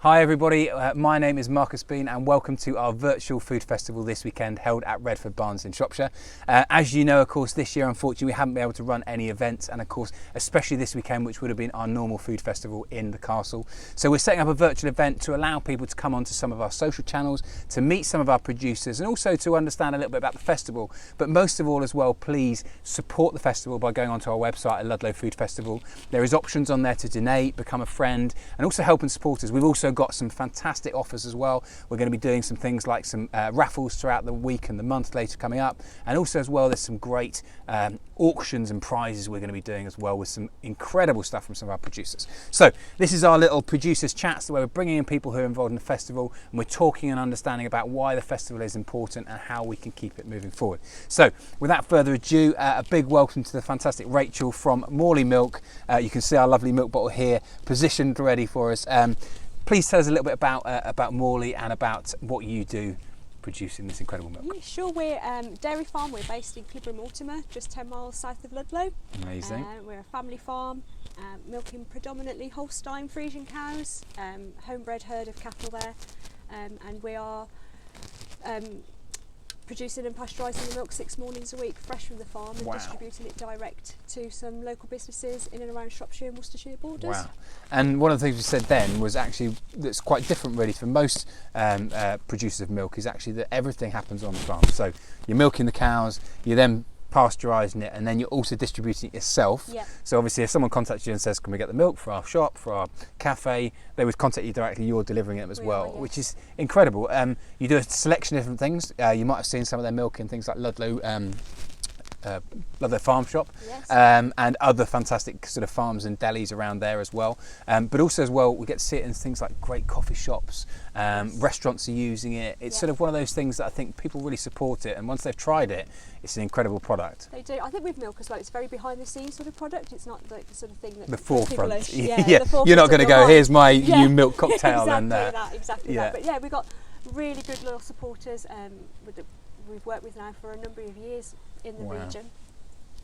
Hi everybody, my name is Marcus Bean and welcome to our virtual food festival this weekend held at Redford Barns in Shropshire. As you know, of course, this year unfortunately we haven't been able to run any events, and of course especially this weekend, which would have been our normal food festival in the castle. So we're setting up a virtual event to allow people to come onto some of our social channels, to meet some of our producers and also to understand a little bit about the festival. But most of all as well, please support the festival by going onto our website at Ludlow Food Festival. There is options on there to donate, become a friend and also help and support us. We've also got some fantastic offers as well. We're going to be doing some things like some raffles throughout the week and the month later coming up, and also as well there's some great auctions and prizes we're going to be doing as well with some incredible stuff from some of our producers. So this is our little producers chats where we're bringing in people who are involved in the festival and we're talking and understanding about why the festival is important and how we can keep it moving forward. So without further ado, a big welcome to the fantastic Rachel from Mawley Milk. You can see our lovely milk bottle here positioned ready for us. Please tell us a little bit about Mawley and about what you do producing this incredible milk. Yeah, sure. We're dairy farm. We're based in Cleobury Mortimer, just 10 miles south of Ludlow. Amazing. We're a family farm, milking predominantly Holstein Friesian cows, home-bred herd of cattle there, and we are producing and pasteurising the milk 6 mornings a week fresh from the farm and distributing it direct to some local businesses in and around Shropshire and Worcestershire borders. Wow. And one of the things you said then was actually that's quite different really from most producers of milk, is actually that everything happens on the farm. So you're milking the cows, you then pasteurising it, and then you're also distributing it yourself. Yep. So obviously if someone contacts you and says, can we get the milk for our shop, for our cafe, they would contact you directly, you're delivering it as well, yes. which is incredible. You do a selection of different things. You might have seen some of their milk in things like Ludlow Farm Shop, yes. And other fantastic sort of farms and delis around there as well. But also as well, we get to see it in things like great coffee shops, yes. Restaurants are using it. It's sort of one of those things that I think people really support it, and once they've tried it, it's an incredible product. They do. I think with milk as well, it's a very behind the scenes sort of product. It's not like the sort of thing that the forefront. Yeah, yeah. The forefront. You're not going to go, here's my new milk cocktail. Exactly that. But yeah, we've got really good loyal supporters we've worked with now for a number of years in the region.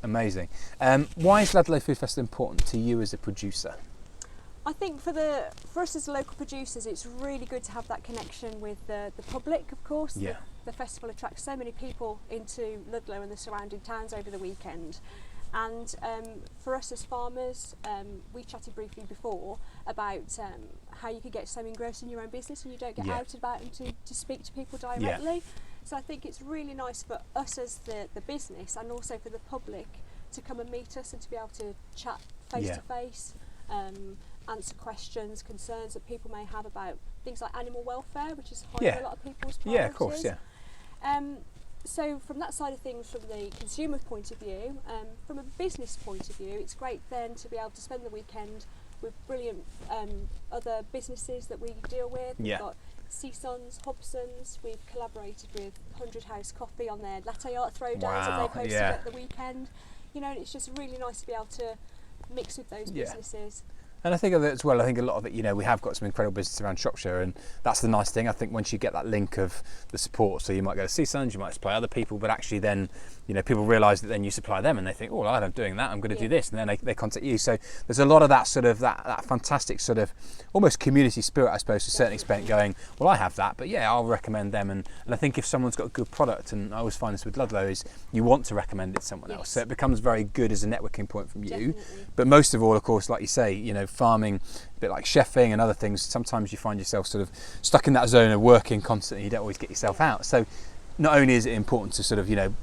Amazing. Why is Ludlow Food Festival important to you as a producer? I think for us as local producers, it's really good to have that connection with the public, of course. Yeah. The festival attracts so many people into Ludlow and the surrounding towns over the weekend. And for us as farmers, we chatted briefly before about how you could get so engrossed in your own business and you don't get out about and to speak to people directly. Yeah. So I think it's really nice for us as the business and also for the public to come and meet us and to be able to chat face to face, answer questions, concerns that people may have about things like animal welfare, which is high on a lot of people's priorities. Yeah, of course, So from that side of things, from the consumer point of view, from a business point of view, it's great then to be able to spend the weekend with brilliant other businesses that we deal with. We've got Seasons, Hobsons. We've collaborated with 100 House Coffee on their latte art throwdowns that they hosted at the weekend. You know, and it's just really nice to be able to mix with those businesses. And I think of it as well, I think a lot of it, you know, we have got some incredible businesses around Shropshire, and that's the nice thing. I think once you get that link of the support, so you might go to Seasons, you might supply other people, but actually then, you know, people realise that then you supply them and they think, oh, well, I'm doing that, I'm going to do this, and then they contact you. So there's a lot of that sort of, that fantastic sort of almost community spirit, I suppose, to a certain extent, going, well, I have that, but yeah, I'll recommend them. And I think if someone's got a good product, and I always find this with Ludlow, is you want to recommend it to someone else. So it becomes very good as a networking point from you. But most of all, of course, like you say, you know, farming, a bit like chefing and other things, sometimes you find yourself sort of stuck in that zone of working constantly. You don't always get yourself out. So not only is it important to sort of, you know,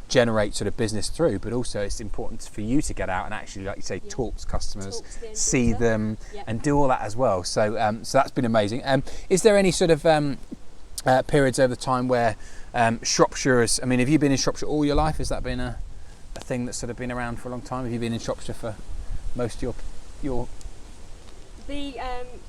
generate sort of business through, but also it's important for you to get out and actually, like you say, talk to customers, see them, and do all that as well. So so that's been amazing. Is there any sort of periods over the time where Shropshire is, I mean, have you been in Shropshire all your life? Has that been a thing that's sort of been around for a long time? Have you been in Shropshire for most of your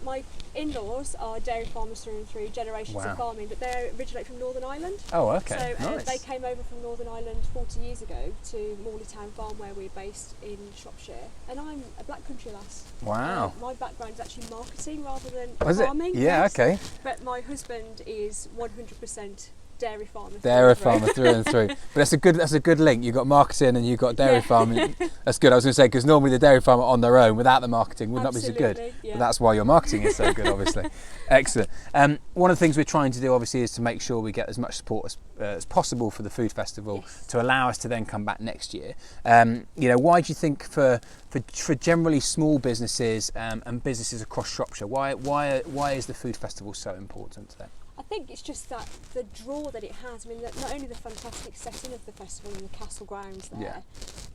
my in-laws are dairy farmers through and through, generations of farming, but they originate from Northern Ireland. Oh, okay. So nice. they came over from Northern Ireland 40 years ago to Mawley Town Farm, where we're based in Shropshire. And I'm a black country lass. Wow. My background is actually marketing rather than Was farming. it? Yeah, yes. okay. But my husband is 100% dairy farmer. Dairy farmer through and through. But that's a good link. You've got marketing and you've got dairy farming. That's good. I was going to say, because normally the dairy farmer on their own without the marketing would not be so good. Yeah. But that's why your marketing is so good, obviously. Excellent. One of the things we're trying to do, obviously, is to make sure we get as much support as possible for the food festival, to allow us to then come back next year. Why do you think for generally small businesses and businesses across Shropshire, why is the food festival so important to them? I think it's just that the draw that it has. I mean, not only the fantastic setting of the festival in the castle grounds there.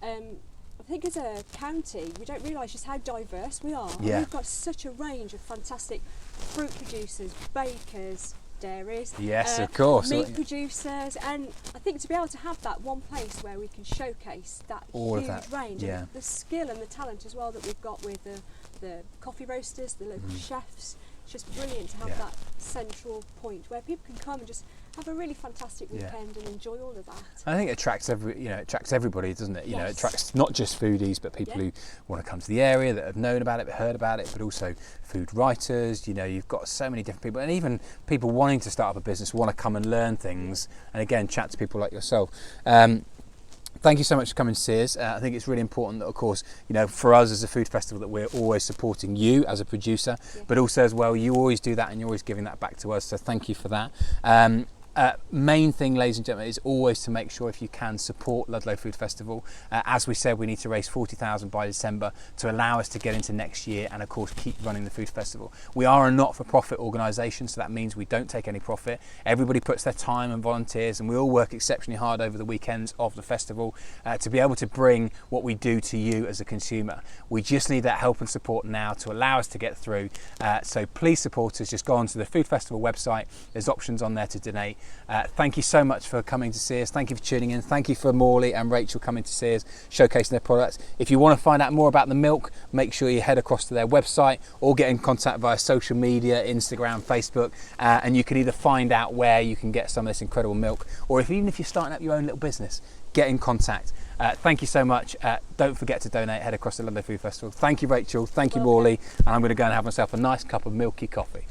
I think as a county, we don't realise just how diverse we are. Yeah. We've got such a range of fantastic fruit producers, bakers, dairies, Yes, of course. meat producers, and I think to be able to have that one place where we can showcase that All of huge that, range, yeah. and the skill and the talent as well that we've got with the coffee roasters, the local chefs. It's just brilliant to have that central point where people can come and just have a really fantastic weekend and enjoy all of that. I think it attracts everybody, doesn't it? It attracts not just foodies, but people who want to come to the area, that have known about it, heard about it, but also food writers. You've got so many different people, and even people wanting to start up a business want to come and learn things, and again, chat to people like yourself. Thank you so much for coming to see us. I think it's really important that, of course, for us as a food festival, that we're always supporting you as a producer, but also as well, you always do that and you're always giving that back to us. So thank you for that. Main thing, ladies and gentlemen, is always to make sure, if you can, support Ludlow Food Festival. As we said, we need to raise 40,000 by December to allow us to get into next year and, of course, keep running the food festival. We are a not-for-profit organisation, so that means we don't take any profit. Everybody puts their time and volunteers, and we all work exceptionally hard over the weekends of the festival to be able to bring what we do to you as a consumer. We just need that help and support now to allow us to get through. So please support us. Just go onto the Food Festival website. There's options on there to donate. Thank you so much for coming to see us. Thank you for tuning in. Thank you for Mawley and Rachel coming to see us, showcasing their products. If you want to find out more about the milk, make sure you head across to their website or get in contact via social media, Instagram, Facebook, and you can either find out where you can get some of this incredible milk, or even if you're starting up your own little business, get in contact. Thank you so much. Don't forget to donate. Head across to London Food Festival. Thank you, Rachel. Thank you, Mawley. And I'm going to go and have myself a nice cup of milky coffee.